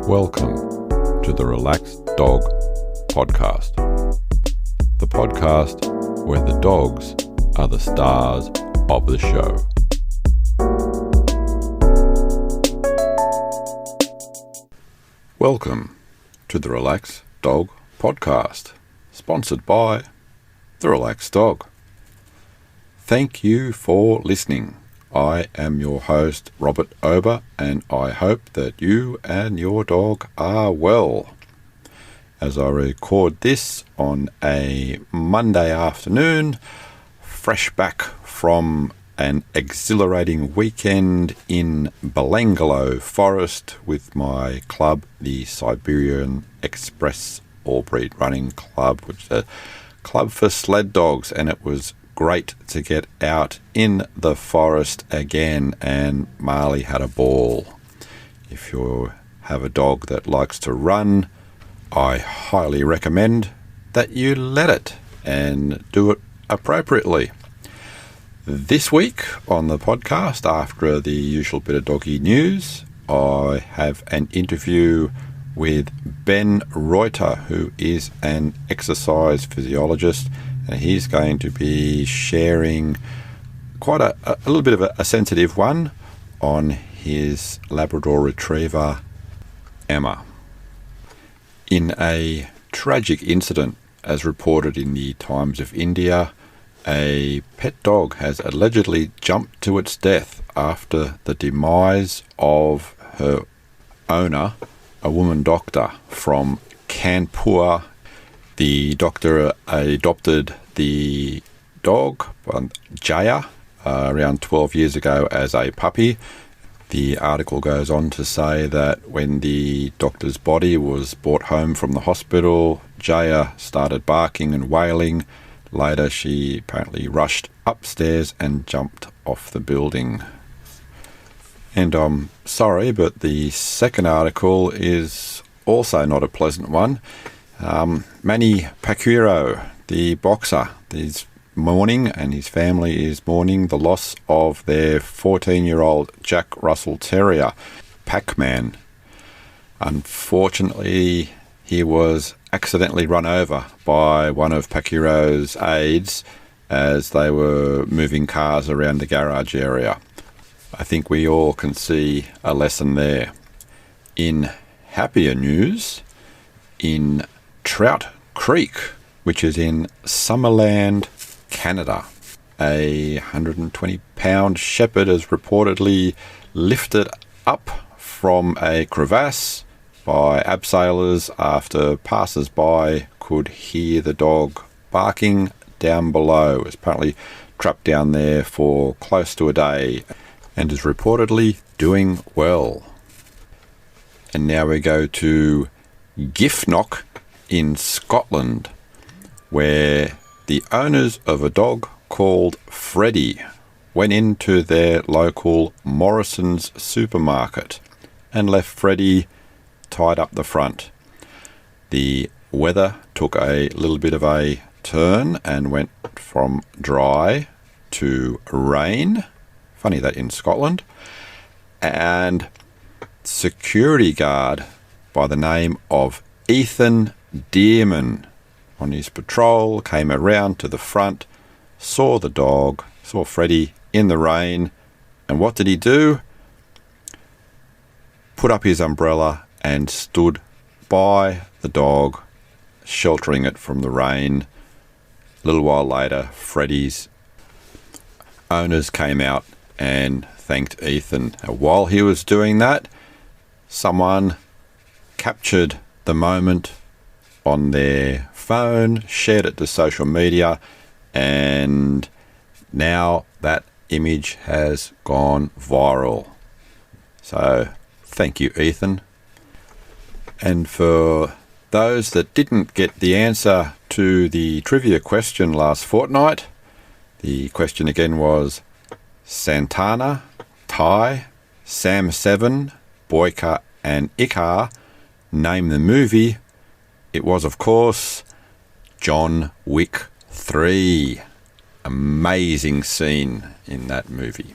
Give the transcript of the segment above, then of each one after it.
Welcome to the Relaxed Dog Podcast, the podcast where the dogs are the stars of the show. Welcome to the Relaxed Dog Podcast, sponsored by The Relaxed Dog. Thank you for listening. I am your host, Robert Ober, and I hope that you and your dog are well. As I record this on a Monday afternoon, fresh back from an exhilarating weekend in Belangolo Forest with my club, the Siberian Express All-Breed Running Club, which is a club for sled dogs, and it was great to get out in the forest again, and Marley had a ball. If you have a dog that likes to run, I highly recommend that you let it and do it appropriately. This week on the podcast, after the usual bit of doggy news, I have an interview with Ben Reuter, who is an exercise physiologist, and he's going to be sharing quite a little bit of a sensitive one on his Labrador Retriever, Emma. In a tragic incident, as reported in the Times of India, a pet dog has allegedly jumped to its death after the demise of her owner, a woman doctor from Kanpur. The doctor adopted the dog, Jaya, around 12 years ago as a puppy. The article goes on to say that when the doctor's body was brought home from the hospital, Jaya started barking and wailing. Later, she apparently rushed upstairs and jumped off the building. And I'm sorry, but the second article is also not a pleasant one. Manny Pacquiao, the boxer, is mourning, and his family is mourning the loss of their 14-year-old Jack Russell Terrier, Pac-Man. Unfortunately, he was accidentally run over by one of Pacquiao's aides as they were moving cars around the garage area. I think we all can see a lesson there. In happier news, in Trout Creek, which is in Summerland, Canada, a 120-pound shepherd is reportedly lifted up from a crevasse by abseilers after passers-by could hear the dog barking down below. It was apparently trapped down there for close to a day and is reportedly doing well. And now we go to Giffnock in Scotland, where the owners of a dog called Freddie went into their local Morrison's supermarket and left Freddie tied up the front. The weather took a little bit of a turn and went from dry to rain. Funny that in Scotland. And security guard by the name of Ethan Dearman on his patrol came around to the front, saw the dog, saw Freddie in the rain, and what did he do? Put up his umbrella and stood by the dog, sheltering it from the rain. A little while later, Freddie's owners came out and thanked Ethan. While he was doing that, someone captured the moment on their phone, shared it to social media, and now that image has gone viral. So thank you, Ethan. And for those that didn't get the answer to the trivia question last fortnight, the question again was Santana, Ty, Sam Seven, Boyka and Icare name the movie. It was, of course, John Wick 3. Amazing scene in that movie.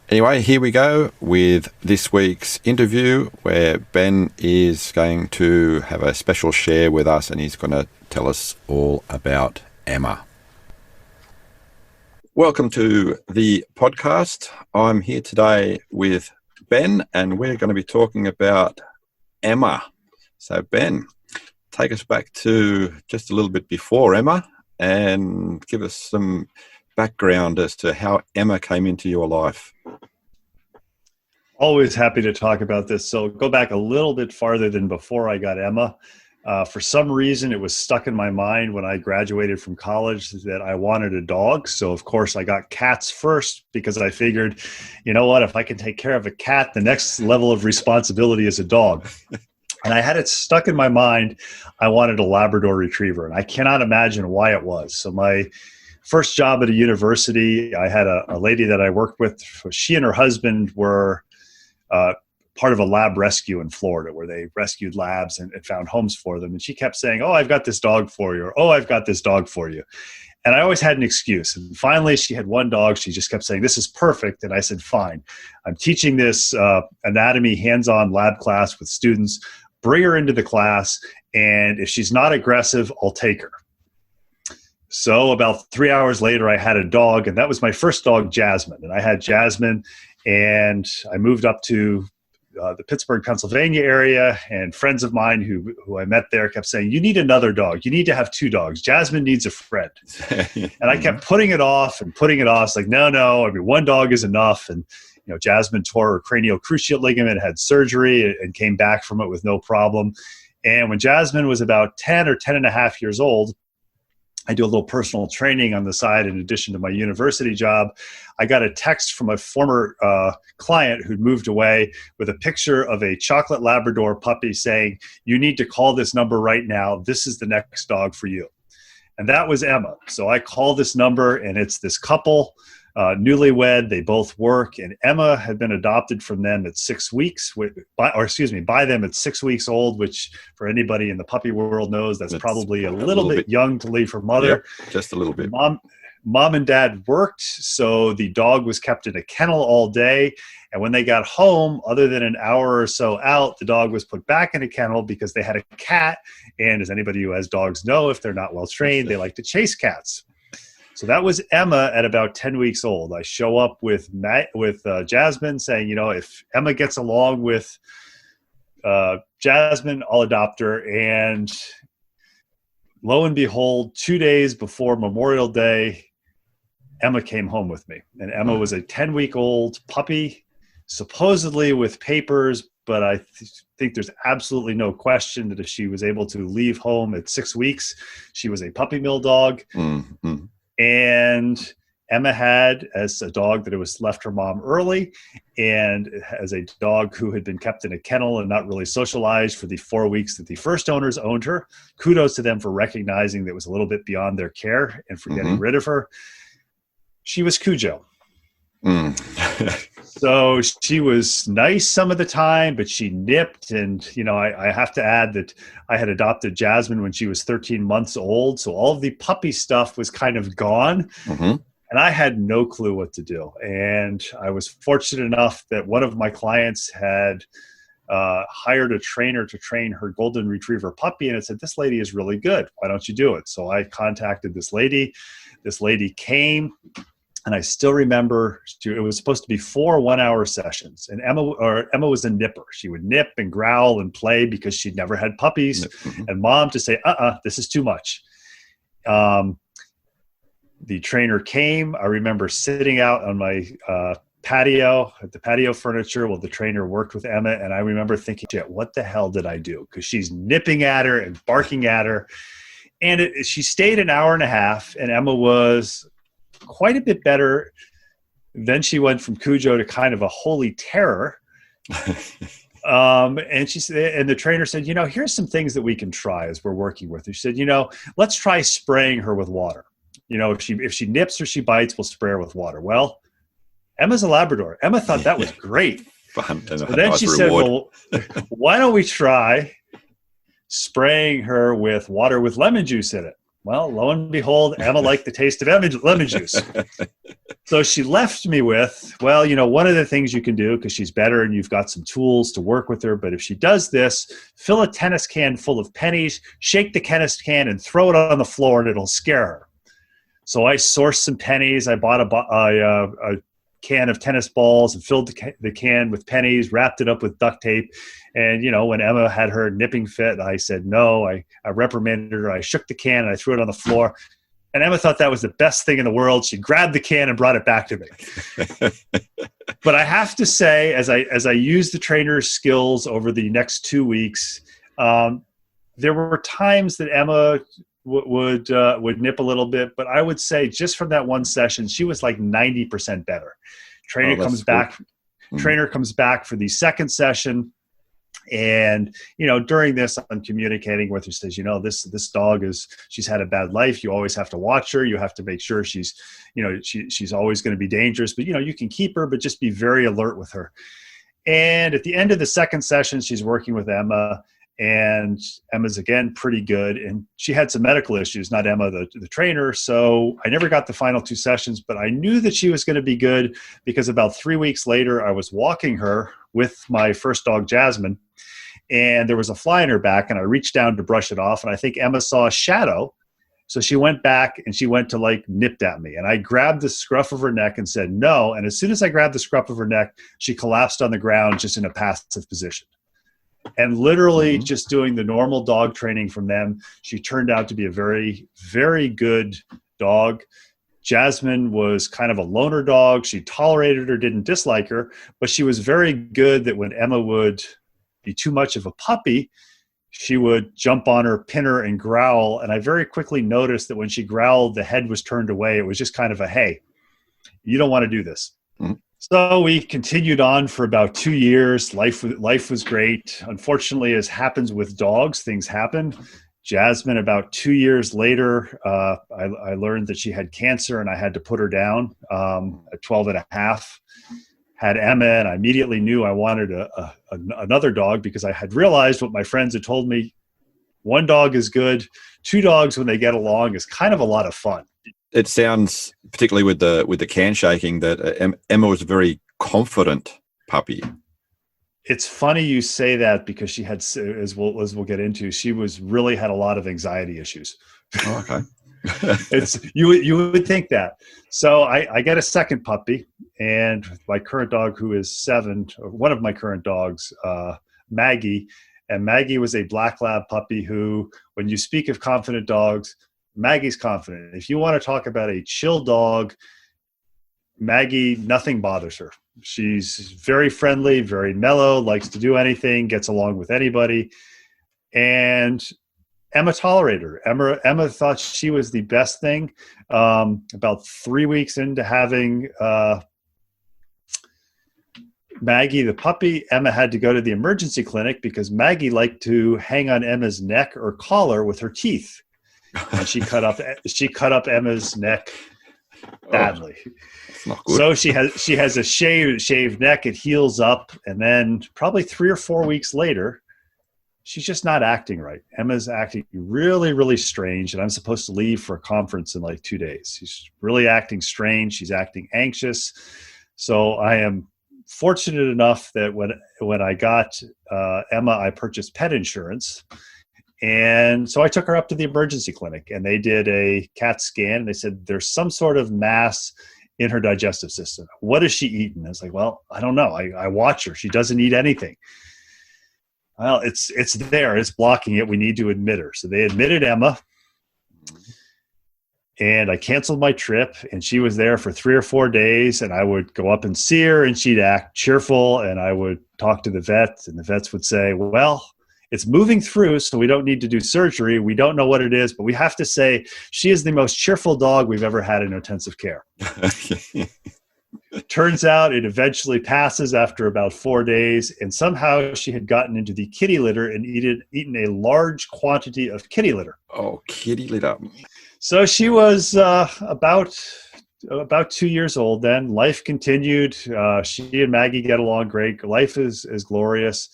Anyway, here we go with this week's interview where Ben is going to have a special share with us and he's going to tell us all about Emma. Welcome to the podcast. I'm here today with Ben and we're going to be talking about Emma. So Ben, take us back to just a little bit before Emma and give us some background as to how Emma came into your life. Always happy to talk about this. So go back a little bit farther than before I got Emma. For some reason, it was stuck in my mind when I graduated from college that I wanted a dog. So of course I got cats first because I figured, you know what, if I can take care of a cat, the next level of responsibility is a dog. And I had it stuck in my mind. I wanted a Labrador Retriever, and I cannot imagine why it was. So my first job at a university, I had a lady that I worked with. She and her husband were part of a lab rescue in Florida where they rescued labs and found homes for them. And she kept saying, "Oh, I've got this dog for you," or "Oh, I've got this dog for you." And I always had an excuse. And finally, she had one dog. She just kept saying, "This is perfect." And I said, "Fine. I'm teaching this anatomy hands-on lab class with students. Bring her into the class. And if she's not aggressive, I'll take her." So about 3 hours later, I had a dog, and that was my first dog, Jasmine. And I had Jasmine, and I moved up to the Pittsburgh, Pennsylvania area, and friends of mine who I met there kept saying, "You need another dog. You need to have two dogs. Jasmine needs a friend." And I kept putting it off and putting it off. It's like, no, I mean, one dog is enough. And Jasmine tore her cranial cruciate ligament, had surgery, and came back from it with no problem. And when Jasmine was about 10 or 10 and a half years old, I do a little personal training on the side in addition to my university job. I got a text from a former client who'd moved away with a picture of a chocolate Labrador puppy saying, "You need to call this number right now. This is the next dog for you." And that was Emma. So I called this number, and it's this couple, newlywed. They both work, and Emma had been adopted from them at 6 weeks, by them at 6 weeks old, which for anybody in the puppy world knows that's probably a little bit young to leave her mother. Yep, just a little bit. Mom and dad worked, so the dog was kept in a kennel all day. And when they got home, other than an hour or so out, the dog was put back in a kennel because they had a cat. And as anybody who has dogs know, if they're not well trained, they like to chase cats. So that was Emma at about 10 weeks old. I show up with Jasmine saying, if Emma gets along with Jasmine, I'll adopt her. And lo and behold, 2 days before Memorial Day, Emma came home with me. And Emma was a 10-week-old puppy, supposedly with papers, but I think there's absolutely no question that if she was able to leave home at 6 weeks, she was a puppy mill dog. Mm-hmm. And Emma had, as a dog that was left her mom early, and as a dog who had been kept in a kennel and not really socialized for the 4 weeks that the first owners owned her. Kudos to them for recognizing that it was a little bit beyond their care and for getting rid of her. She was Cujo. So she was nice some of the time, but she nipped. And, I have to add that I had adopted Jasmine when she was 13 months old. So all of the puppy stuff was kind of gone. Mm-hmm. And I had no clue what to do. And I was fortunate enough that one of my clients had hired a trainer to train her golden retriever puppy. And it said, "This lady is really good. Why don't you do it?" So I contacted this lady. This lady came. And I still remember it was supposed to be 4 one-hour sessions. And Emma was a nipper. She would nip and growl and play because she'd never had puppies. Mm-hmm. And mom to say, this is too much. The trainer came. I remember sitting out on my patio, at the patio furniture while the trainer worked with Emma. And I remember thinking, what the hell did I do? Because she's nipping at her and barking at her. And she stayed an hour and a half, and Emma was quite a bit better. Then she went from Cujo to kind of a holy terror. And she said, and the trainer said, here's some things that we can try as we're working with her. She said, let's try spraying her with water. If she nips or she bites, we'll spray her with water. Well, Emma's a Labrador. Emma thought that was great. Fun. So then she said, well, why don't we try spraying her with water with lemon juice in it? Well, lo and behold, Emma liked the taste of lemon juice. So she left me with, well, one of the things you can do, because she's better and you've got some tools to work with her, but if she does this, fill a tennis can full of pennies, shake the tennis can and throw it on the floor and it'll scare her. So I sourced some pennies. I bought a can of tennis balls and filled the can with pennies, wrapped it up with duct tape. And, when Emma had her nipping fit, I said no. I reprimanded her. I shook the can and I threw it on the floor. And Emma thought that was the best thing in the world. She grabbed the can and brought it back to me. But I have to say, as I used the trainer's skills over the next 2 weeks, there were times that Emma would nip a little bit, but I would say just from that one session, she was like 90% better. Trainer comes back for the second session. And, during this, I'm communicating with her, says, this dog she's had a bad life. You always have to watch her. You have to make sure she's always going to be dangerous, but, you can keep her, but just be very alert with her. And at the end of the second session, she's working with Emma, and Emma's again pretty good. And she had some medical issues, not Emma, the trainer. So I never got the final 2 sessions, but I knew that she was going to be good because about 3 weeks later, I was walking her with my first dog, Jasmine, and there was a fly in her back, and I reached down to brush it off, and I think Emma saw a shadow. So she went back and she went to nipped at me, and I grabbed the scruff of her neck and said no. And as soon as I grabbed the scruff of her neck, she collapsed on the ground just in a passive position. And literally just doing the normal dog training from them, she turned out to be a very, very good dog. Jasmine was kind of a loner dog. She tolerated her, didn't dislike her, but she was very good that when Emma would be too much of a puppy, she would jump on her, pin her, and growl. And I very quickly noticed that when she growled, the head was turned away. It was just kind of a, hey, you don't want to do this. Mm-hmm. So we continued on for about 2 years. Life was great. Unfortunately, as happens with dogs, things happen. Jasmine, about 2 years later, I learned that she had cancer and I had to put her down at 12 and a half. Had Emma, and I immediately knew I wanted another dog because I had realized what my friends had told me. 1 dog is good. 2 dogs, when they get along, is kind of a lot of fun. It sounds, particularly with the can shaking, that Emma was a very confident puppy. It's funny you say that because she had, as we'll get into, she really had a lot of anxiety issues. Oh, okay. You would think that. So I get a second puppy, and my current dog, who is 7, one of my current dogs, Maggie, and Maggie was a black lab puppy who, when you speak of confident dogs, Maggie's confident. If you want to talk about a chill dog, Maggie, nothing bothers her. She's very friendly, very mellow, likes to do anything, gets along with anybody. And Emma tolerated her. Emma thought she was the best thing. About 3 weeks into having Maggie, the puppy, Emma had to go to the emergency clinic because Maggie liked to hang on Emma's neck or collar with her teeth. And she cut up Emma's neck badly. Not good. So she has a shaved neck. It heals up, and then probably 3 or 4 weeks later, she's just not acting right. Emma's acting really, really strange, and I'm supposed to leave for a conference in like 2 days. She's really acting strange. She's acting anxious. So I am fortunate enough that when I got Emma, I purchased pet insurance. And so I took her up to the emergency clinic, and they did a CAT scan, and they said there's some sort of mass in her digestive system. What has she eaten? I was like, well, I don't know. I watch her. She doesn't eat anything. Well, it's there. It's blocking it. We need to admit her. So they admitted Emma, and I canceled my trip, and she was there for 3 or 4 days, and I would go up and see her, and she'd act cheerful, and I would talk to the vet, and the vets would say, well, it's moving through, so we don't need to do surgery. We don't know what it is, but we have to say she is the most cheerful dog we've ever had in intensive care. Turns out it eventually passes after about 4 days, and somehow she had gotten into the kitty litter and eaten a large quantity of kitty litter. Oh, kitty litter. So she was about 2 years old then. Life continued. She and Maggie get along great. Life is glorious.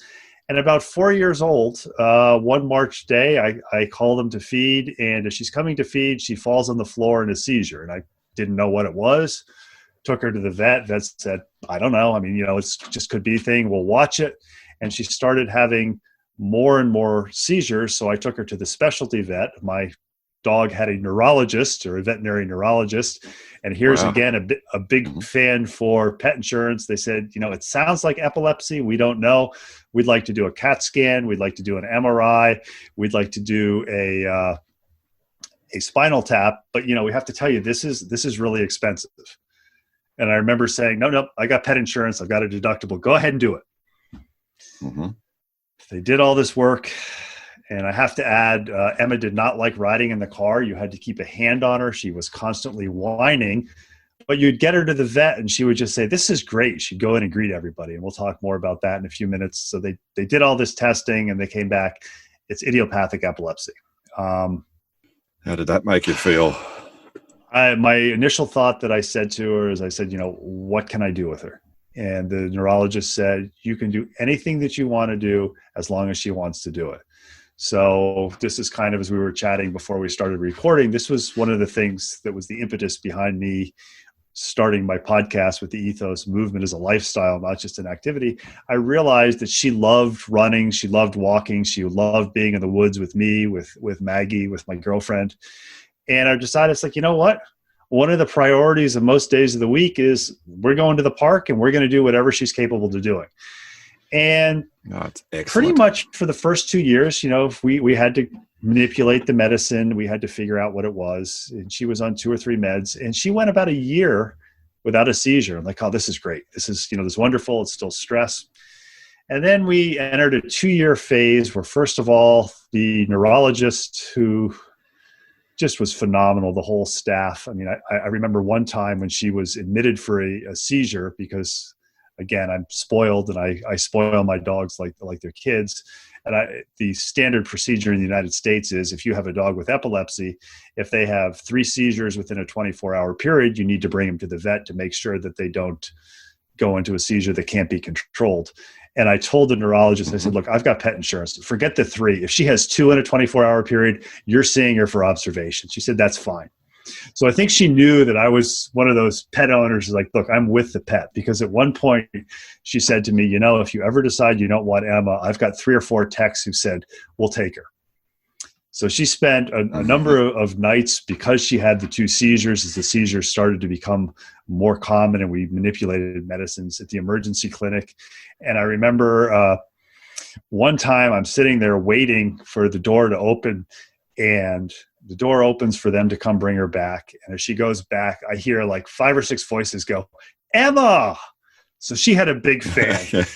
And about 4 years old, one March day, I call them to feed. And as she's coming to feed, she falls on the floor in a seizure. And I didn't know what it was. Took her to the vet. Vet said, I don't know. I mean, it's just could be a thing. We'll watch it. And she started having more and more seizures. So I took her to the specialty vet. My dog had a neurologist or a veterinary neurologist. And here's again a big fan for pet insurance. They said, it sounds like epilepsy. We don't know. We'd like to do a CAT scan. We'd like to do an MRI. We'd like to do a spinal tap. But we have to tell you, this is really expensive. And I remember saying, no, I got pet insurance. I've got a deductible. Go ahead and do it. Mm-hmm. They did all this work. And I have to add, Emma did not like riding in the car. You had to keep a hand on her. She was constantly whining. But you'd get her to the vet and she would just say, this is great. She'd go in and greet everybody. And we'll talk more about that in a few minutes. So they did all this testing and they came back. It's idiopathic epilepsy. How did that make you feel? My initial thought that I said to her is, I said, what can I do with her? And the neurologist said, you can do anything that you want to do as long as she wants to do it. So this is kind of, as we were chatting before we started recording, this was one of the things that was the impetus behind me starting my podcast with the ethos movement as a lifestyle, not just an activity. I realized that she loved running. She loved walking. She loved being in the woods with me, with Maggie, with my girlfriend. And I decided, it's like, you know what? One of the priorities of most days of the week is we're going to the park and we're going to do whatever she's capable of doing. And pretty much for the first 2 years, we had to manipulate the medicine. We had to figure out what it was. And she was on 2 or 3 meds. And she went about a year without a seizure. I'm like, oh, this is great. This is, this is wonderful. It's still stress. And then we entered a 2-year phase where, first of all, the neurologist, who just was phenomenal, the whole staff. I mean, I remember one time when she was admitted for a seizure because, again, I'm spoiled and I spoil my dogs like they're kids. And the standard procedure in the United States is, if you have a dog with epilepsy, if they have 3 seizures within a 24-hour period, you need to bring them to the vet to make sure that they don't go into a seizure that can't be controlled. And I told the neurologist, I said, look, I've got pet insurance. Forget the 3. If she has 2 in a 24-hour period, you're seeing her for observation. She said, that's fine. So I think she knew that I was one of those pet owners who's like, look, I'm with the pet. Because at one point she said to me, if you ever decide you don't want Emma, I've got 3 or 4 techs who said, we'll take her. So she spent a number of nights, because she had the 2 seizures, as the seizures started to become more common, and we manipulated medicines at the emergency clinic. And I remember one time I'm sitting there waiting for the door to open, and the door opens for them to come bring her back. And as she goes back, I hear like 5 or 6 voices go, Emma! So she had a big fan.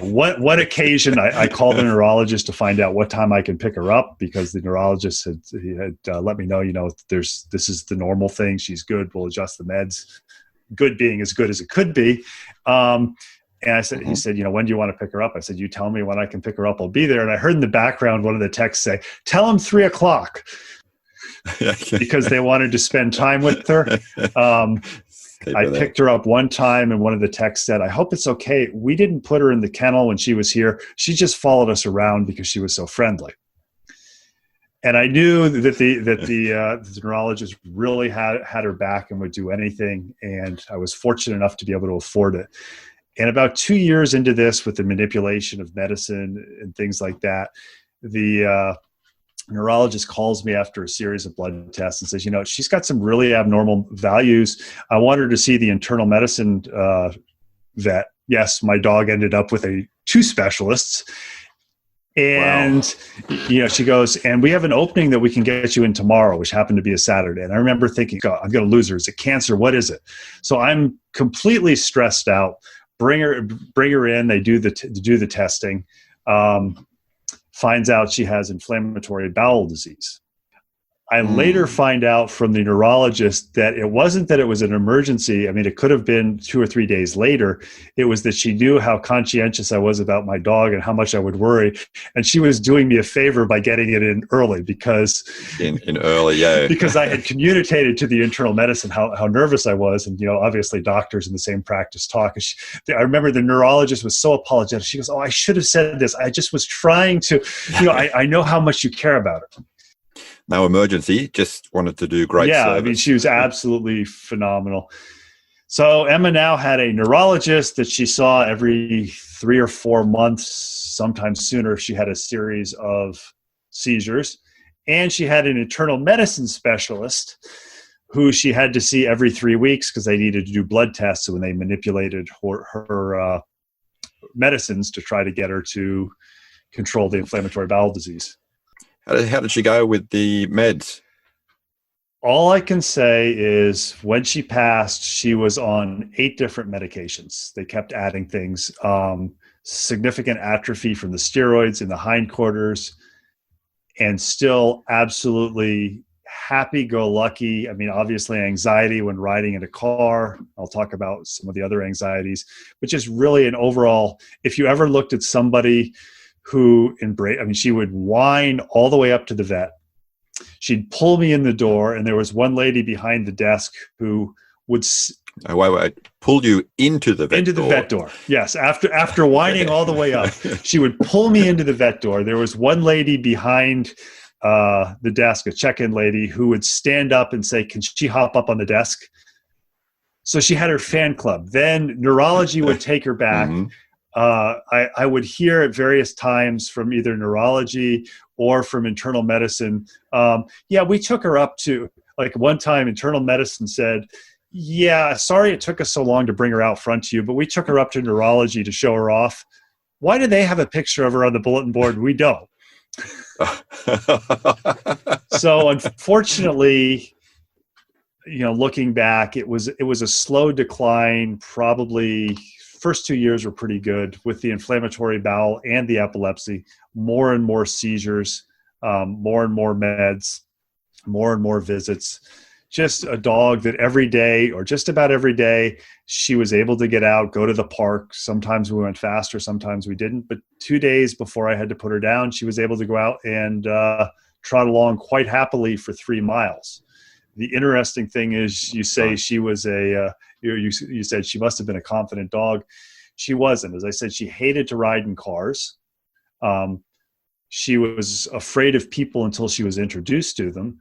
One occasion, I called the neurologist to find out what time I can pick her up, because the neurologist had let me know, this is the normal thing. She's good. We'll adjust the meds. Good being as good as it could be. And I said, he said, when do you want to pick her up? I said, you tell me when I can pick her up. I'll be there. And I heard in the background one of the techs say, tell him 3 o'clock, because they wanted to spend time with her. I picked her up one time, and one of the techs said, I hope it's okay. We didn't put her in the kennel when she was here. She just followed us around because she was so friendly. And I knew that the neurologist really had her back and would do anything. And I was fortunate enough to be able to afford it. And about 2 years into this, with the manipulation of medicine and things like that, the neurologist calls me after a series of blood tests and says, she's got some really abnormal values. I want her to see the internal medicine vet. Yes, my dog ended up with 2 specialists. And, she goes, and we have an opening that we can get you in tomorrow, which happened to be a Saturday. And I remember thinking, God, I'm going to lose her. Is it cancer? What is it? So I'm completely stressed out. Bring her in. They do the testing. Finds out she has inflammatory bowel disease. I later find out from the neurologist that it wasn't that it was an emergency. I mean, it could have been 2 or 3 days later. It was that she knew how conscientious I was about my dog and how much I would worry. And she was doing me a favor by getting it in early because in early, yeah. because I had communicated to the internal medicine how nervous I was. And, obviously doctors in the same practice talk. I remember the neurologist was so apologetic. She goes, "Oh, I should have said this. I just was trying to, I know how much you care about it." No emergency, just wanted to do great service. I mean, she was absolutely phenomenal. So Emma now had a neurologist that she saw every 3 or 4 months, sometimes sooner if she had a series of seizures. And she had an internal medicine specialist who she had to see every 3 weeks because they needed to do blood tests when they manipulated her medicines to try to get her to control the inflammatory bowel disease. How did she go with the meds? All I can say is when she passed, she was on 8 different medications. They kept adding things. Significant atrophy from the steroids in the hindquarters, and still absolutely happy-go-lucky. I mean, obviously anxiety when riding in a car. I'll talk about some of the other anxieties, but just really an overall, if you ever looked at somebody who she would whine all the way up to the vet. She'd pull me in the door, and there was one lady behind the desk who would pull you into the vet door. Vet door. Yes, after whining all the way up, she would pull me into the vet door. There was one lady behind the desk, a check-in lady, who would stand up and say, "Can she hop up on the desk?" So she had her fan club. Then neurology would take her back. Mm-hmm. I would hear at various times from either neurology or from internal medicine, we took her up to, like one time internal medicine said, "Yeah, sorry it took us so long to bring her out front to you, but we took her up to neurology to show her off." Why do they have a picture of her on the bulletin board? We don't. So unfortunately, looking back, it was a slow decline. Probably first 2 years were pretty good with the inflammatory bowel and the epilepsy, more and more seizures, more and more meds, more and more visits. Just a dog that every day, or just about every day, she was able to get out, go to the park. Sometimes we went faster, sometimes we didn't. But 2 days before I had to put her down, she was able to go out and trot along quite happily for 3 miles. The interesting thing is, you say she was you said she must have been a confident dog. She wasn't. As I said, she hated to ride in cars. She was afraid of people until she was introduced to them.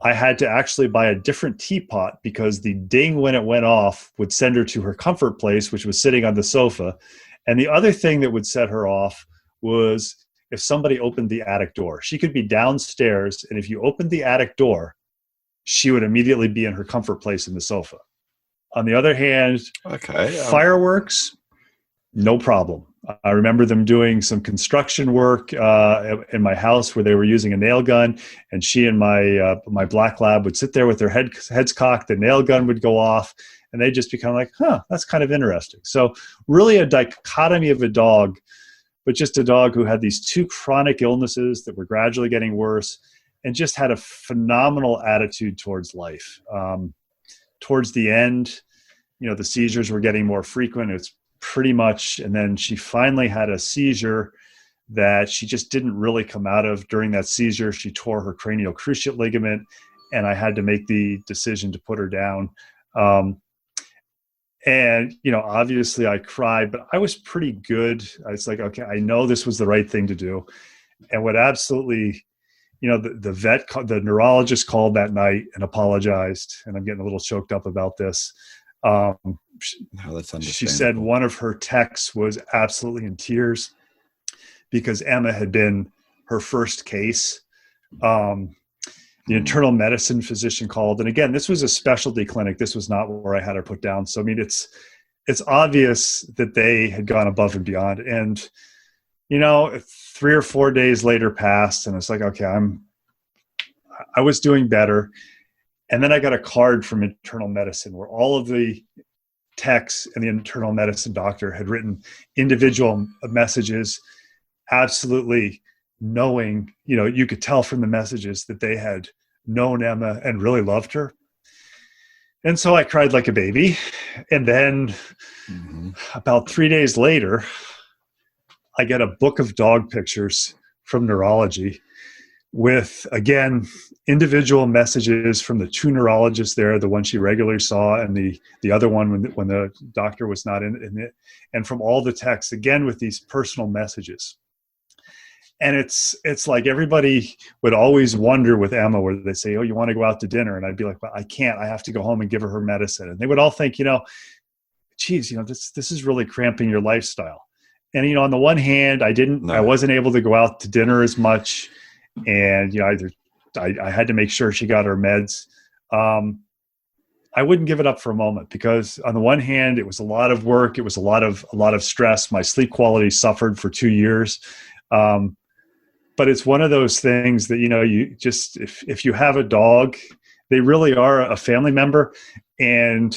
I had to actually buy a different teapot because the ding when it went off would send her to her comfort place, which was sitting on the sofa. And the other thing that would set her off was if somebody opened the attic door. She could be downstairs, and if you opened the attic door, she would immediately be in her comfort place in the sofa. On the other hand, fireworks, no problem. I remember them doing some construction work in my house where they were using a nail gun, and she and my black lab would sit there with their heads cocked. The nail gun would go off, and they'd just become like, that's kind of interesting. So really a dichotomy of a dog, but just a dog who had these 2 chronic illnesses that were gradually getting worse and just had a phenomenal attitude towards life. Towards the end, the seizures were getting more frequent. It's pretty much, and then she finally had a seizure that she just didn't really come out of. During that seizure, she tore her cranial cruciate ligament, and I had to make the decision to put her down. And, obviously I cried, but I was pretty good. I was like, okay, I know this was the right thing to do. And what absolutely, the neurologist called that night and apologized, and I'm getting a little choked up about this. She said one of her techs was absolutely in tears because Emma had been her first case. The internal medicine physician called, and again, this was a specialty clinic. This was not where I had her put down. So, I mean, it's obvious that they had gone above and beyond. And, 3 or 4 days later passed, and it's like, okay, I was doing better. And then I got a card from internal medicine where all of the techs and the internal medicine doctor had written individual messages, absolutely knowing, you could tell from the messages that they had known Emma and really loved her. And so I cried like a baby. And then about 3 days later, I get a book of dog pictures from Neurology with, again, individual messages from the two neurologists there, the one she regularly saw and the other one when the doctor was not in it, and from all the texts, again, with these personal messages. And it's like everybody would always wonder with Emma, where they say, oh, you want to go out to dinner? And I'd be like, well, I can't. I have to go home and give her medicine. And they would all think, geez, this is really cramping your lifestyle. And, on the one hand, I wasn't able to go out to dinner as much. And, I had to make sure she got her meds. I wouldn't give it up for a moment, because on the one hand, it was a lot of work. It was a lot of stress. My sleep quality suffered for 2 years. But it's one of those things that, you just, if you have a dog, they really are a family member. And,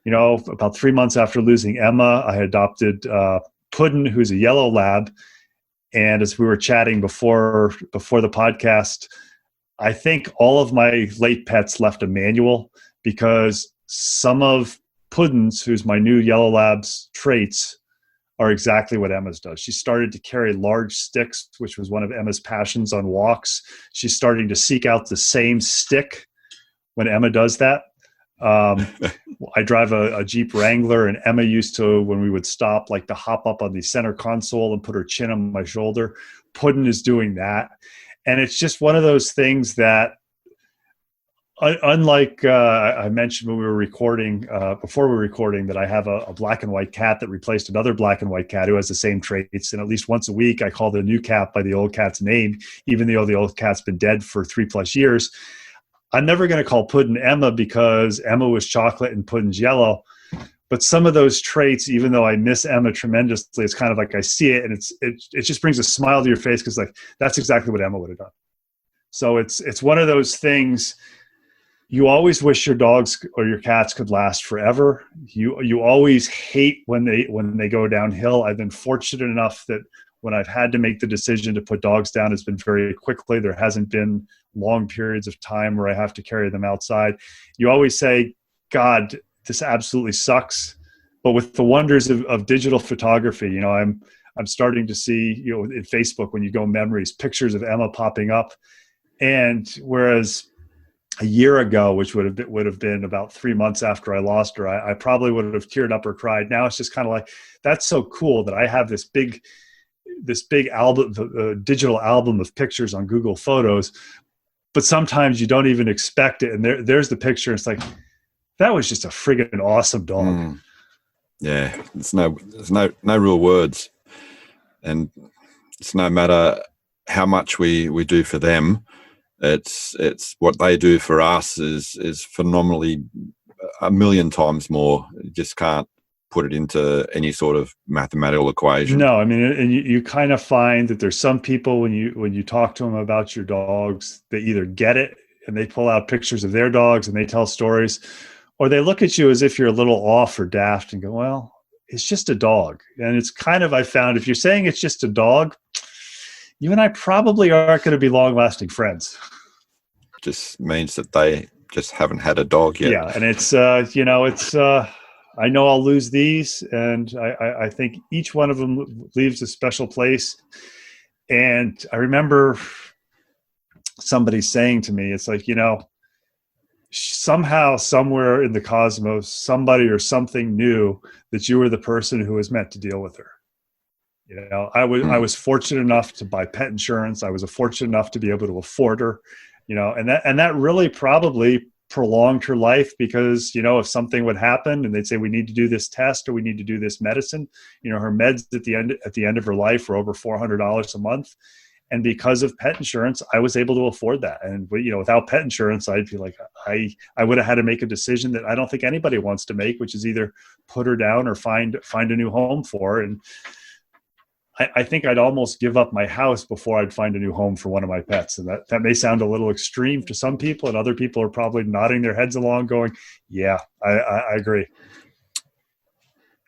about 3 months after losing Emma, I adopted Puddin, who's a yellow lab. And as we were chatting before the podcast, I think all of my late pets left a manual, because some of Puddin's, who's my new yellow lab's, traits are exactly what Emma's does. She started to carry large sticks, which was one of Emma's passions on walks. She's starting to seek out the same stick when Emma does that. I drive a Jeep Wrangler, and Emma used to, when we would stop, like to hop up on the center console and put her chin on my shoulder. Puddin is doing that. And it's just one of those things that, unlike I mentioned when we were recording, before we were recording, that I have a black and white cat that replaced another black and white cat who has the same traits. And at least once a week, I call the new cat by the old cat's name, even though the old cat's been dead for 3+ years. I'm never going to call Puddin Emma, because Emma was chocolate and Puddin's yellow. But some of those traits, even though I miss Emma tremendously, it's kind of like I see it, and it just brings a smile to your face, because like, that's exactly what Emma would have done. So it's one of those things. You always wish your dogs or your cats could last forever. You always hate when they go downhill. I've been fortunate enough that when I've had to make the decision to put dogs down, it's been very quickly. There hasn't been long periods of time where I have to carry them outside. You always say, God, this absolutely sucks. But with the wonders of digital photography, I'm starting to see, in Facebook, when you go memories, pictures of Emma popping up. And whereas a year ago, which would have been about 3 months after I lost her, I probably would have teared up or cried. Now it's just kind of like, that's so cool that I have this big album, the digital album of pictures on Google Photos. But sometimes you don't even expect it, and there's the picture. And it's like, that was just a friggin' awesome dog. Yeah, there's no real words, and it's no matter how much we do for them. It's what they do for us is phenomenally a million times more. You just can't put it into any sort of mathematical equation. No, I mean, and you kind of find that there's some people, when you talk to them about your dogs, they either get it and they pull out pictures of their dogs and they tell stories, or they look at you as if you're a little off or daft and go, well, it's just a dog. And it's kind of, I found, if you're saying it's just a dog, you and I probably aren't going to be long-lasting friends. Just means that they just haven't had a dog yet. Yeah, and it's I know I'll lose these, and I think each one of them leaves a special place. And I remember somebody saying to me, it's like, somehow, somewhere in the cosmos, somebody or something knew that you were the person who was meant to deal with her. I was fortunate enough to buy pet insurance. I was fortunate enough to be able to afford her, and that really probably prolonged her life, because if something would happen and they'd say, we need to do this test or we need to do this medicine, her meds at the end of her life were over $400 a month. And because of pet insurance, I was able to afford that. And without pet insurance, I'd feel like I would have had to make a decision that I don't think anybody wants to make, which is either put her down or find a new home for her. And I think I'd almost give up my house before I'd find a new home for one of my pets. And that may sound a little extreme to some people, and other people are probably nodding their heads along going, yeah, I agree.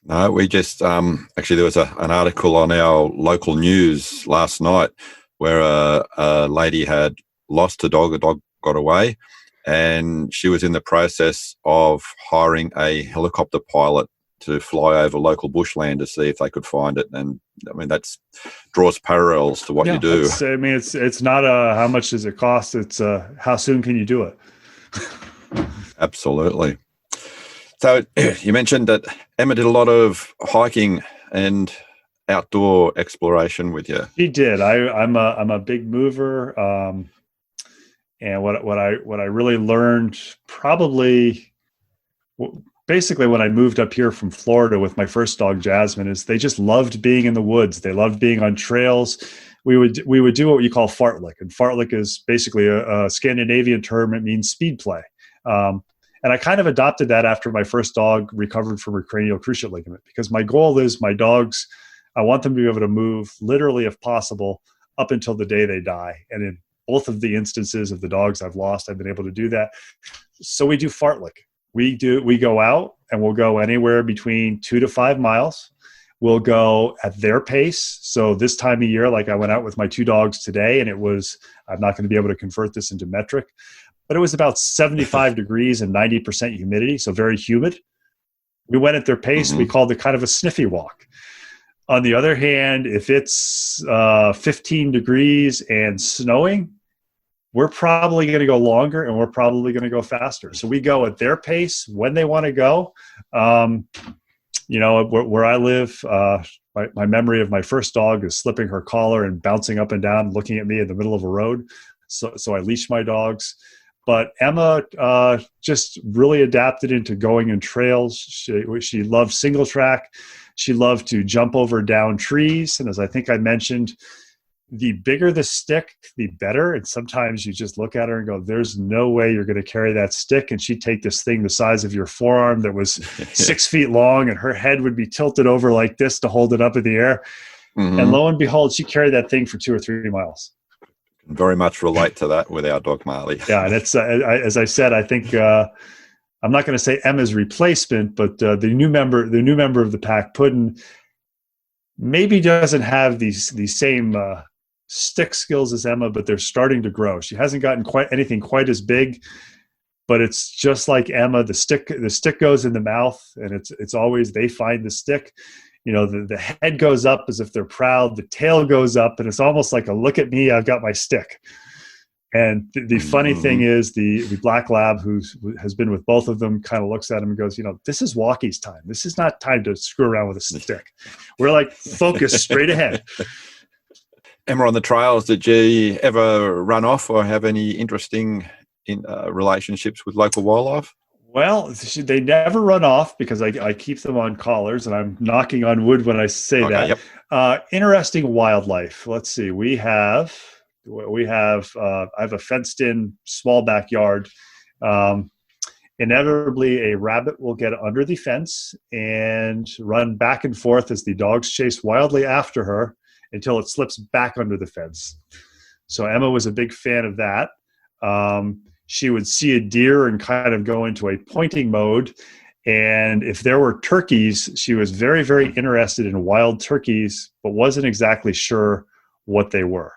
No, we just, actually there was an article on our local news last night where a lady had lost a dog got away, and she was in the process of hiring a helicopter pilot to fly over local bushland to see if they could find it. And I mean, that's draws parallels to what you do. I mean, it's not how much does it cost? It's how soon can you do it? Absolutely. So you mentioned that Emma did a lot of hiking and outdoor exploration with you. She did. I'm a big mover, and what I really learned probably. Basically, when I moved up here from Florida with my first dog, Jasmine, is they just loved being in the woods. They loved being on trails. We would do what you call fartlek, and fartlek is basically a Scandinavian term. It means speed play. And I kind of adopted that after my first dog recovered from a cranial cruciate ligament, because my goal is my dogs, I want them to be able to move literally, if possible, up until the day they die. And in both of the instances of the dogs I've lost, I've been able to do that. So we do fartlek. We go out and we'll go anywhere between 2 to 5 miles. We'll go at their pace. So this time of year, like I went out with my 2 dogs today, and I'm not going to be able to convert this into metric, but it was about 75 degrees and 90% humidity. So very humid. We went at their pace. Mm-hmm. We called it kind of a sniffy walk. On the other hand, if it's 15 degrees and snowing, we're probably going to go longer, and we're probably going to go faster. So we go at their pace when they want to go. Where I live, my memory of my first dog is slipping her collar and bouncing up and down, looking at me in the middle of a road. So I leash my dogs. But Emma just really adapted into going in trails. She loved single track. She loved to jump over down trees. And as I think I mentioned, the bigger the stick, the better. And sometimes you just look at her and go, there's no way you're going to carry that stick. And she'd take this thing the size of your forearm that was 6 feet long, and her head would be tilted over like this to hold it up in the air. Mm-hmm. And lo and behold, she carried that thing for 2 or 3 miles. Very much relate to that with our dog Marley. Yeah, and it's as I said, I think I'm not going to say Emma's replacement, but the new member of the pack, Puddin, maybe doesn't have these same stick skills as Emma, but they're starting to grow. She hasn't gotten anything quite as big, but it's just like Emma. The stick goes in the mouth, and it's always they find the stick. The head goes up as if they're proud. The tail goes up, and it's almost like a look at me, I've got my stick. And the funny thing is the black lab who has been with both of them kind of looks at him and goes, this is walkie's time. This is not time to screw around with a stick. We're like focused straight ahead. Emma, on the trails, did you ever run off or have any interesting relationships with local wildlife? Well, they never run off because I keep them on collars, and I'm knocking on wood when I say that. Yep. Interesting wildlife. Let's see. I have a fenced-in small backyard. Inevitably, a rabbit will get under the fence and run back and forth as the dogs chase wildly after her until it slips back under the fence. So Emma was a big fan of that. She would see a deer and kind of go into a pointing mode. And if there were turkeys, she was very, very interested in wild turkeys, but wasn't exactly sure what they were.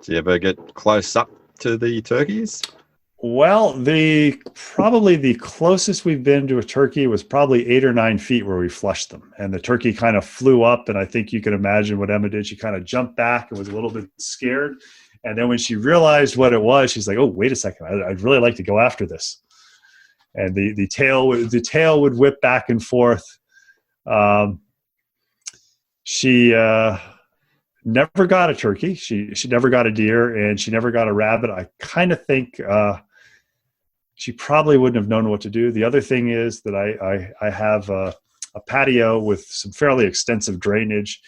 Did you ever get close up to the turkeys? Well, probably the closest we've been to a turkey was probably 8 or 9 feet where we flushed them. And the turkey kind of flew up, and I think you can imagine what Emma did. She kind of jumped back and was a little bit scared. And then when she realized what it was, she's like, oh, wait a second, I'd really like to go after this. And the tail would whip back and forth. She never got a turkey. She never got a deer, and she never got a rabbit. I kind of think she probably wouldn't have known what to do. The other thing is that I have a patio with some fairly extensive drainage,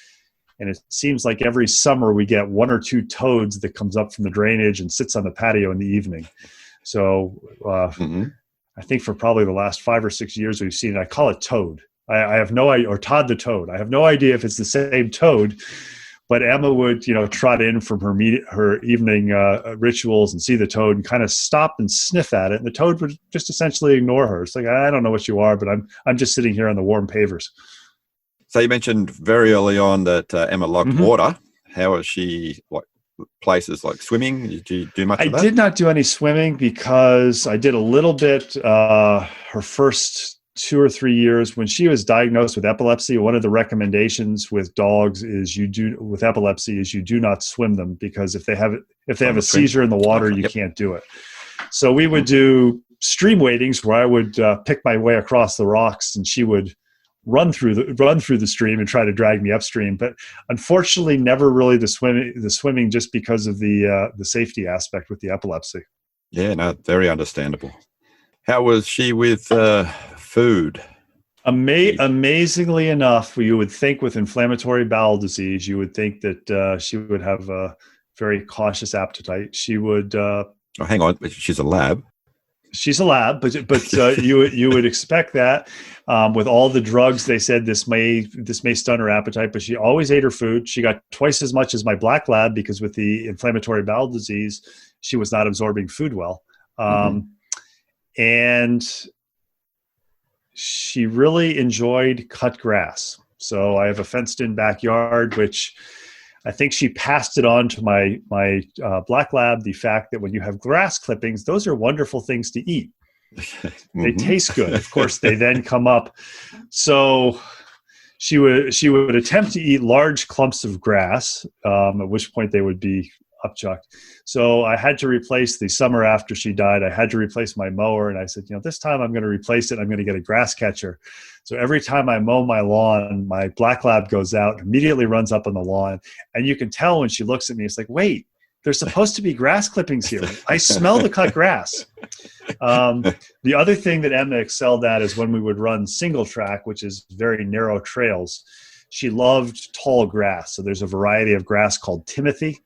and it seems like every summer we get 1 or 2 toads that comes up from the drainage and sits on the patio in the evening. So I think for probably the last 5 or 6 years we've seen it. I call it Toad. I have no idea, or Todd the Toad. I have no idea if it's the same toad, but Emma would, trot in from her evening rituals and see the toad and kind of stop and sniff at it. And the toad would just essentially ignore her. It's like, I don't know what you are, but I'm just sitting here on the warm pavers. So you mentioned very early on that Emma liked water. How is she places like swimming? Did you do much I of that? did not do any swimming because I did a little bit her first 2 or 3 years when she was diagnosed with epilepsy. One of the recommendations with dogs is you do not swim them, because if they have a seizure in the water, you can't do it. So we would do stream wadings where I would pick my way across the rocks, and she would run through the stream and try to drag me upstream. But unfortunately, never really the swimming, just because of the safety aspect with the epilepsy. Yeah, no, very understandable. How was she with food? Amazingly enough, you would think with inflammatory bowel disease, you would think that she would have a very cautious appetite. She would. Hang on, she's a lab. She's a lab, but you would expect that with all the drugs. They said this may stun her appetite, but she always ate her food. She got twice as much as my black lab, because with the inflammatory bowel disease, she was not absorbing food well, and she really enjoyed cut grass. So I have a fenced-in backyard, which I think she passed it on to my black lab, the fact that when you have grass clippings, those are wonderful things to eat. They taste good. Of course, they then come up. So she would attempt to eat large clumps of grass, at which point they would be upchucked. So I had to replace, the summer after she died, I had to replace my mower. And I said, this time I'm going to replace it. I'm going to get a grass catcher. So every time I mow my lawn, my black lab goes out, immediately runs up on the lawn. And you can tell when she looks at me, it's like, wait, there's supposed to be grass clippings here. I smell the cut grass. The other thing that Emma excelled at is when we would run single track, which is very narrow trails. She loved tall grass. So there's a variety of grass called Timothy.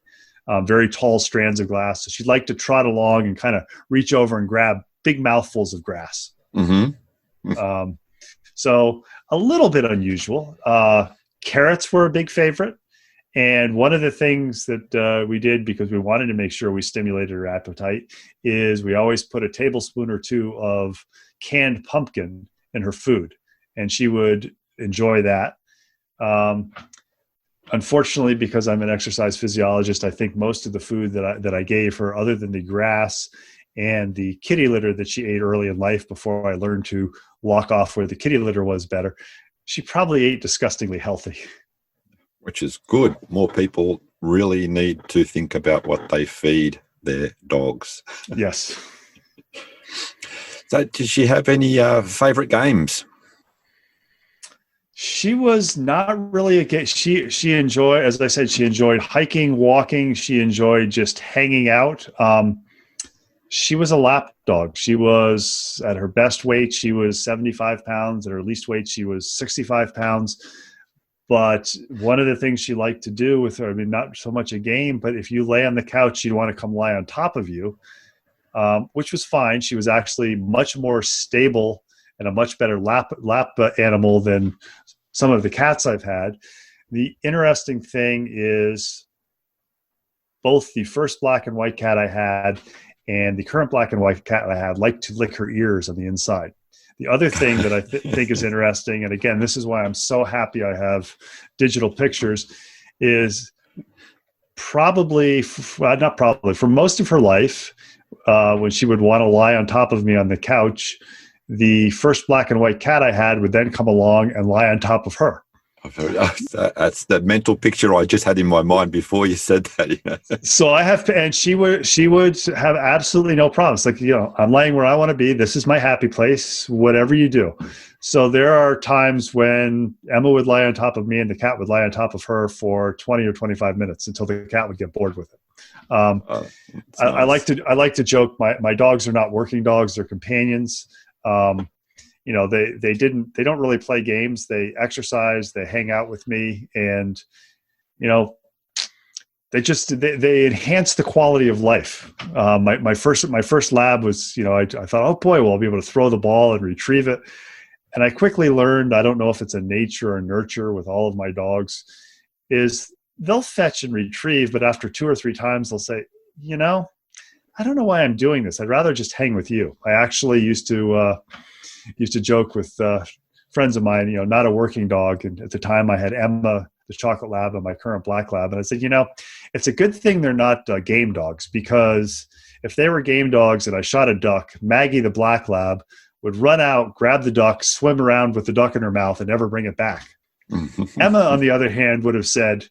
Very tall strands of grass. So she'd like to trot along and kind of reach over and grab big mouthfuls of grass. So a little bit unusual. Carrots were a big favorite. And one of the things that we did, because we wanted to make sure we stimulated her appetite, is we always put a tablespoon or two of canned pumpkin in her food. And she would enjoy that. Unfortunately, because I'm an exercise physiologist, I think most of the food that I gave her, other than the grass and the kitty litter that she ate early in life before I learned to walk off where the kitty litter was better, she probably ate disgustingly healthy. Which is good. More people really need to think about what they feed their dogs. Yes. So did she have any favorite games? She was not really a game. She enjoyed, as I said, she enjoyed hiking, walking. She enjoyed just hanging out. She was a lap dog. She was, at her best weight, she was 75 pounds. At her least weight, she was 65 pounds. But one of the things she liked to do with her, not so much a game, but if you lay on the couch, she'd want to come lie on top of you, which was fine. She was actually much more stable and a much better lap animal than some of the cats I've had. The interesting thing is both the first black and white cat I had and the current black and white cat I had like to lick her ears on the inside. The other thing that I think is interesting, and again, this is why I'm so happy I have digital pictures, is for most of her life, when she would want to lie on top of me on the couch, the first black and white cat I had would then come along and lie on top of her. That's the mental picture I just had in my mind before you said that. So I have to, and she would have absolutely no problems. Like, I'm laying where I want to be. This is my happy place, whatever you do. So there are times when Emma would lie on top of me and the cat would lie on top of her for 20 or 25 minutes until the cat would get bored with it. Nice. I like to joke. My dogs are not working dogs; they're companions. They don't really play games. They exercise, they hang out with me, and they enhance the quality of life. My first lab was, I thought, oh boy, well, I'll be able to throw the ball and retrieve it. And I quickly learned, I don't know if it's a nature or nurture with all of my dogs, is they'll fetch and retrieve, but after 2 or 3 times they'll say, I don't know why I'm doing this. I'd rather just hang with you. I actually used to joke with friends of mine, not a working dog. And at the time I had Emma, the chocolate lab and my current black lab. And I said, it's a good thing they're not game dogs, because if they were game dogs and I shot a duck, Maggie, the black lab, would run out, grab the duck, swim around with the duck in her mouth, and never bring it back. Emma, on the other hand, would have said,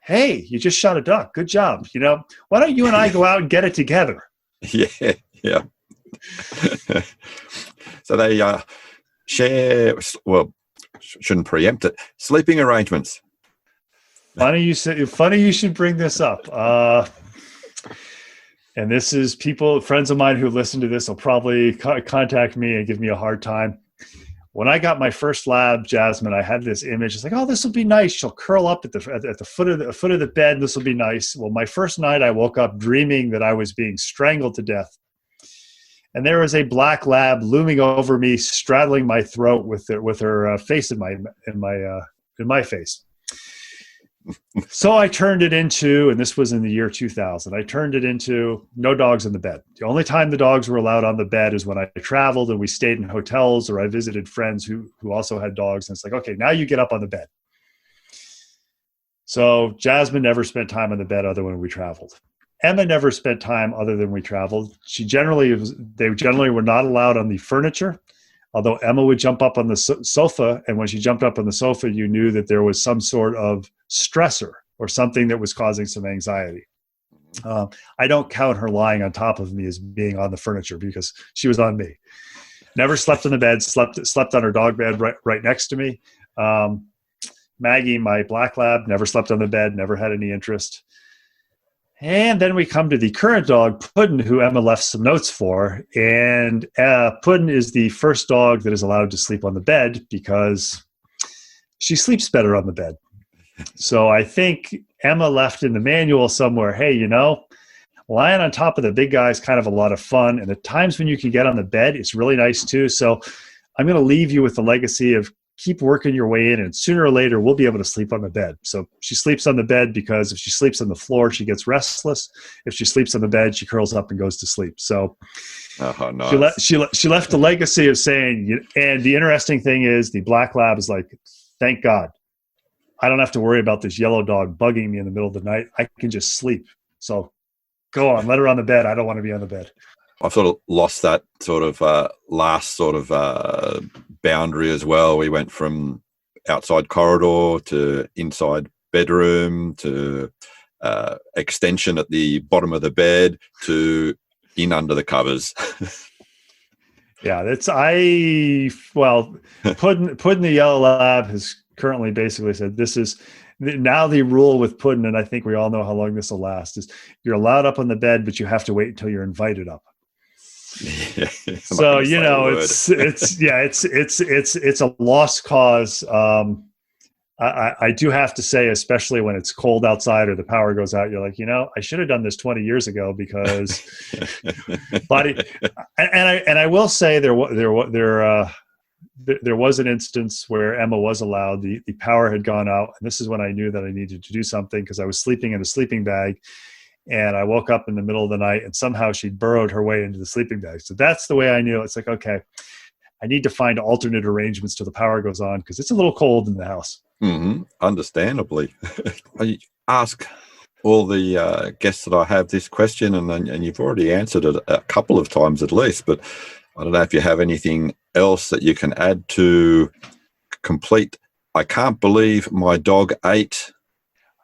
hey, you just shot a duck. Good job. Why don't you and I go out and get it together? Yeah. So they share, well, shouldn't preempt it, sleeping arrangements. Funny you should bring this up. And this is friends of mine who listen to this will probably contact me and give me a hard time. When I got my first lab, Jasmine, I had this image. It's like, oh, this will be nice. She'll curl up at the foot of the bed. This will be nice. Well, my first night, I woke up dreaming that I was being strangled to death, and there was a black lab looming over me, straddling my throat with her face in my face. So I turned it into, and this was in the year 2000, I turned it into no dogs in the bed. The only time the dogs were allowed on the bed is when I traveled and we stayed in hotels, or I visited friends who also had dogs. And it's like, okay, now you get up on the bed. So Jasmine never spent time on the bed other when we traveled. Emma never spent time other than we traveled. They generally were not allowed on the furniture, although Emma would jump up on the sofa. And when she jumped up on the sofa, you knew that there was some sort of stressor or something that was causing some anxiety. I don't count her lying on top of me as being on the furniture, because she was on me. Never slept in the bed, slept on her dog bed right next to me. Maggie, my black lab, never slept on the bed, never had any interest. And then we come to the current dog, Puddin', who Emma left some notes for. And Puddin' is the first dog that is allowed to sleep on the bed because she sleeps better on the bed. So I think Emma left in the manual somewhere, hey, lying on top of the big guy is kind of a lot of fun. And the times when you can get on the bed, it's really nice too. So I'm going to leave you with the legacy of keep working your way in, and sooner or later we'll be able to sleep on the bed. So she sleeps on the bed because if she sleeps on the floor, she gets restless. If she sleeps on the bed, she curls up and goes to sleep. So nice. she left a legacy of saying, and the interesting thing is the black lab is like, thank God, I don't have to worry about this yellow dog bugging me in the middle of the night. I can just sleep. So go on, let her on the bed. I don't want to be on the bed. I've sort of lost that sort of last sort of boundary as well. We went from outside corridor to inside bedroom to extension at the bottom of the bed to in under the covers. Yeah, Puddin' the yellow lab has currently basically said this is now the rule with Puddin', and I think we all know how long this will last, is you're allowed up on the bed, but you have to wait until you're invited up. Yeah, so it's a lost cause. I do have to say, especially when it's cold outside or the power goes out, you're like, I should have done this 20 years ago because and I will say there was an instance where Emma was allowed, the power had gone out, and this is when I knew that I needed to do something because I was sleeping in a sleeping bag. And I woke up in the middle of the night and somehow she burrowed her way into the sleeping bag. So that's the way I knew. It's like, okay, I need to find alternate arrangements till the power goes on because it's a little cold in the house. Mm-hmm. Understandably. I ask all the guests that I have this question, and you've already answered it a couple of times at least, but I don't know if you have anything else that you can add to complete. I can't believe my dog ate.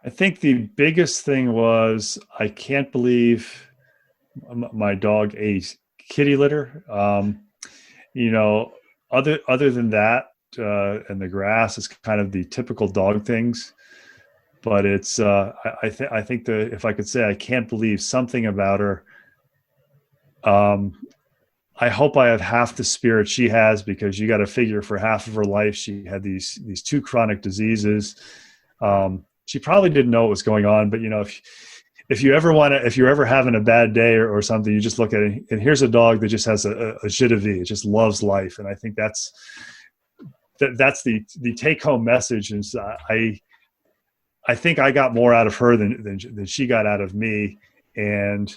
I think the biggest thing was I can't believe my dog ate kitty litter. Other than that, and the grass is kind of the typical dog things. But it's I think if I could say I can't believe something about her. I hope I have half the spirit she has, because you got to figure for half of her life she had these two chronic diseases. She probably didn't know what was going on, but if you're ever having a bad day or something, you just look at it, and here's a dog that just has a joie de vivre. It just loves life, and I think that's the take home message. Is I think I got more out of her than she got out of me, and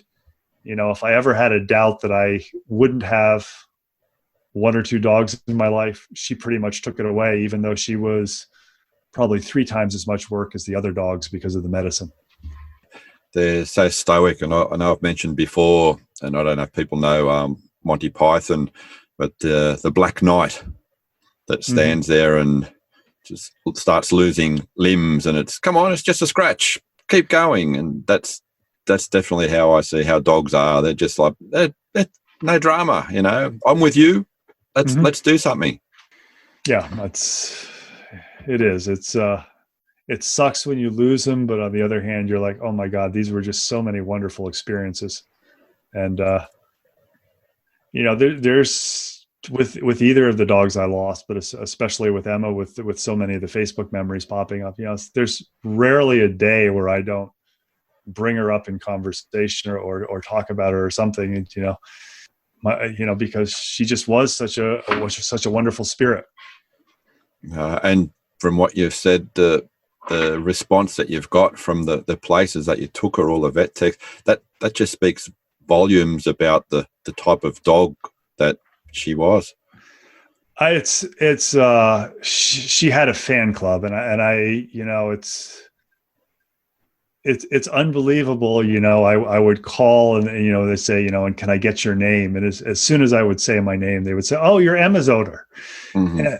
if I ever had a doubt that I wouldn't have one or two dogs in my life, she pretty much took it away, even though she was probably 3 times as much work as the other dogs because of the medicine. They're so stoic, and I know I've mentioned before, and I don't know if people know Monty Python, but the Black Knight that stands there and just starts losing limbs, and it's, come on, it's just a scratch, keep going. And that's definitely how I see how dogs are. They're just like, they're no drama, you know. I'm with you. Let's do something. Yeah, it is. It sucks when you lose them, but on the other hand, you're like, oh my God, these were just so many wonderful experiences. And you know, there's with either of the dogs I lost, but especially with Emma, with so many of the Facebook memories popping up, you know, there's rarely a day where I don't bring her up in conversation or talk about her or something. And, you know, because she just was such a wonderful spirit. And from what you've said, the response that you've got from the places that you took her, all the vet techs, that just speaks volumes about the type of dog that she was. She had a fan club, and I you know, it's unbelievable. You know, I would call and, you know, they say, you know, and can I get your name? And as soon as I would say my name, they would say, oh, you're Emma's odor. And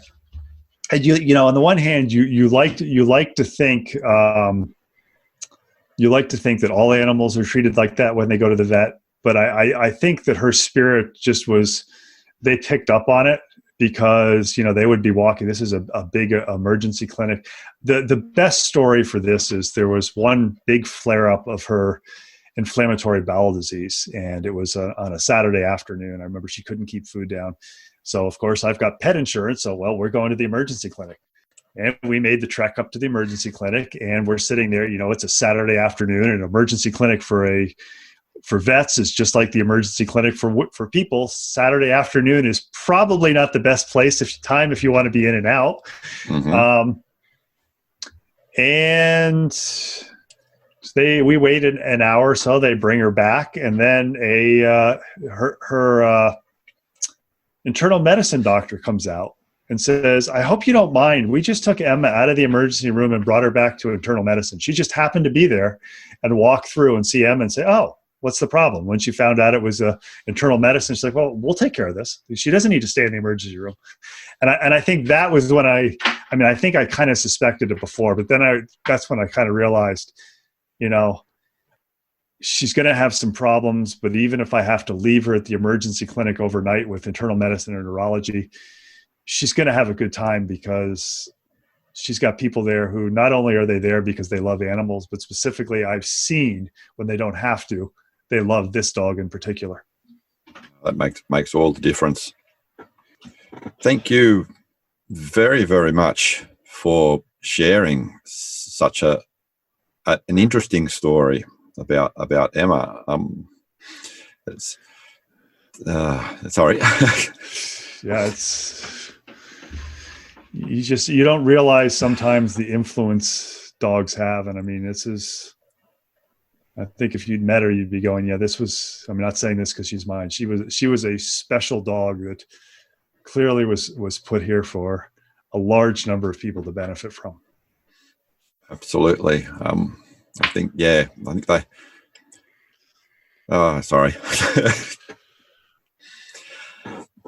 you know, on the one hand, you like to think that all animals are treated like that when they go to the vet. But I think that her spirit just was, they picked up on it because, you know, they would be walking. This is a big emergency clinic. The best story for this is there was one big flare up of her inflammatory bowel disease, and it was on a Saturday afternoon. I remember she couldn't keep food down. So, of course, I've got pet insurance. So, well, we're going to the emergency clinic. And we made the trek up to the emergency clinic, and we're sitting there. You know, it's a Saturday afternoon, and an emergency clinic for vets is just like the emergency clinic for people. Saturday afternoon is probably not the best place if you want to be in and out. And we waited an hour or so. They bring her back, and then her internal medicine doctor comes out and says, I hope you don't mind. We just took Emma out of the emergency room and brought her back to internal medicine. She just happened to be there and walk through and see Emma and say, oh, what's the problem? When she found out it was internal medicine, she's like, well, we'll take care of this. She doesn't need to stay in the emergency room. And I think that was when I think I kind of suspected it before, but then that's when I kind of realized, you know, she's going to have some problems, but even if I have to leave her at the emergency clinic overnight with internal medicine or neurology, she's going to have a good time because she's got people there who not only are they there because they love animals, but specifically I've seen when they don't have to, they love this dog in particular. That makes all the difference. Thank you very, very much for sharing such an interesting story about Emma. It's sorry. Yeah, you don't realize sometimes the influence dogs have, and I mean, I think if you'd met her, you'd be going, yeah, I'm not saying this because she's mine. She was a special dog that clearly was put here for a large number of people to benefit from. Absolutely. I think they, sorry.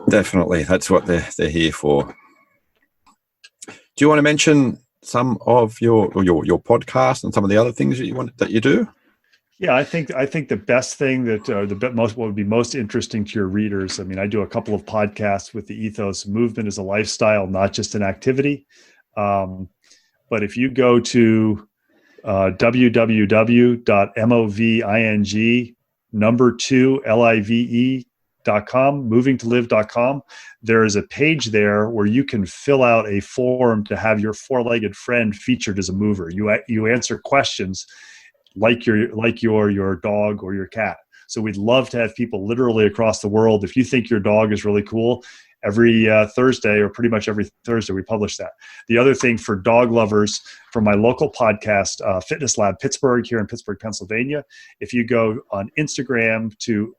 Definitely. That's what they're here for. Do you want to mention some of your podcast and some of the other things that you do? Yeah, I think the best thing that what would be most interesting to your readers. I mean, I do a couple of podcasts with the ethos movement as a lifestyle, not just an activity. But if you go to www.moving2live.com, movingtolive.com, there is a page there where you can fill out a form to have your four-legged friend featured as a mover. You answer questions like your dog or your cat. So we'd love to have people literally across the world. If you think your dog is really cool, every Thursday, or pretty much every Thursday, we publish that. The other thing for dog lovers, from my local podcast, Fitness Lab Pittsburgh here in Pittsburgh, Pennsylvania, if you go on Instagram to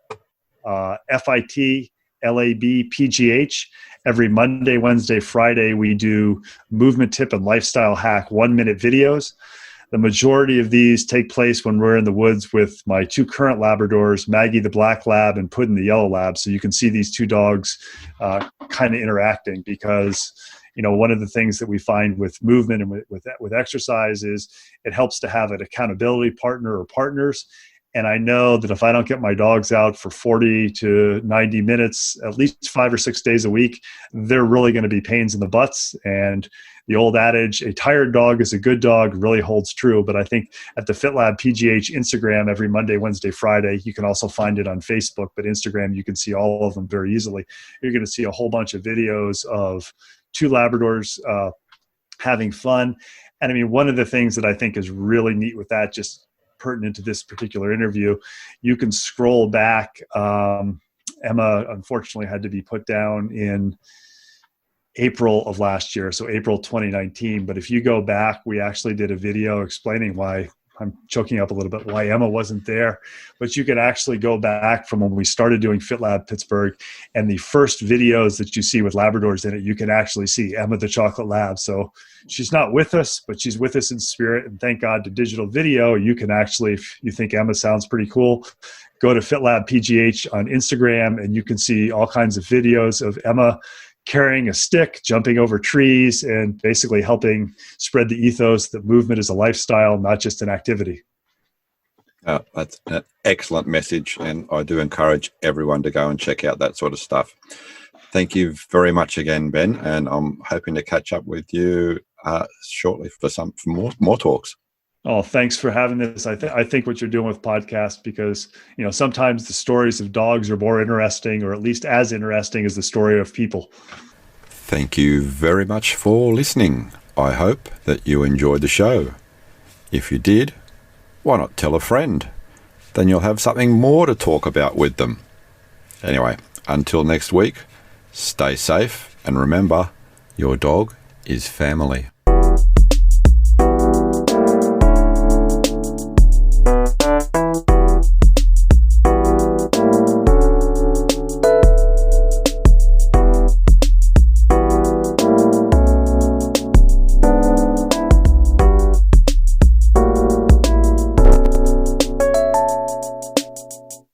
LABPGH. Every Monday, Wednesday, Friday, we do movement tip and lifestyle hack 1-minute videos. The majority of these take place when we're in the woods with my 2 current Labradors, Maggie the black lab and Puddin the yellow lab. So you can see these 2 dogs kind of interacting, because one of the things that we find with movement and with exercise is it helps to have an accountability partner or partners. And I know that if I don't get my dogs out for 40 to 90 minutes, at least 5 or 6 days a week, they're really going to be pains in the butts. And the old adage, a tired dog is a good dog, really holds true. But I think at the FitLab PGH Instagram, every Monday, Wednesday, Friday, you can also find it on Facebook, but Instagram, you can see all of them very easily. You're going to see a whole bunch of videos of 2 Labradors having fun. And I mean, one of the things that I think is really neat with that, just pertinent to this particular interview, you can scroll back. Emma unfortunately had to be put down in April of last year, so April 2019. But if you go back, we actually did a video explaining why, I'm choking up a little bit, why Emma wasn't there. But you can actually go back from when we started doing FitLab Pittsburgh, and the first videos that you see with Labradors in it, you can actually see Emma the Chocolate Lab. So she's not with us, but she's with us in spirit. And thank God to digital video, you can actually, if you think Emma sounds pretty cool, go to FitLab PGH on Instagram, and you can see all kinds of videos of Emma carrying a stick, jumping over trees, and basically helping spread the ethos that movement is a lifestyle, not just an activity. That's an excellent message, and I do encourage everyone to go and check out that sort of stuff. Thank you very much again, Ben, and I'm hoping to catch up with you shortly for more talks. Oh, thanks for having this. I think what you're doing with podcasts, because sometimes the stories of dogs are more interesting, or at least as interesting as the story of people. Thank you very much for listening. I hope that you enjoyed the show. If you did, why not tell a friend? Then you'll have something more to talk about with them. Anyway, until next week, stay safe, and remember, your dog is family.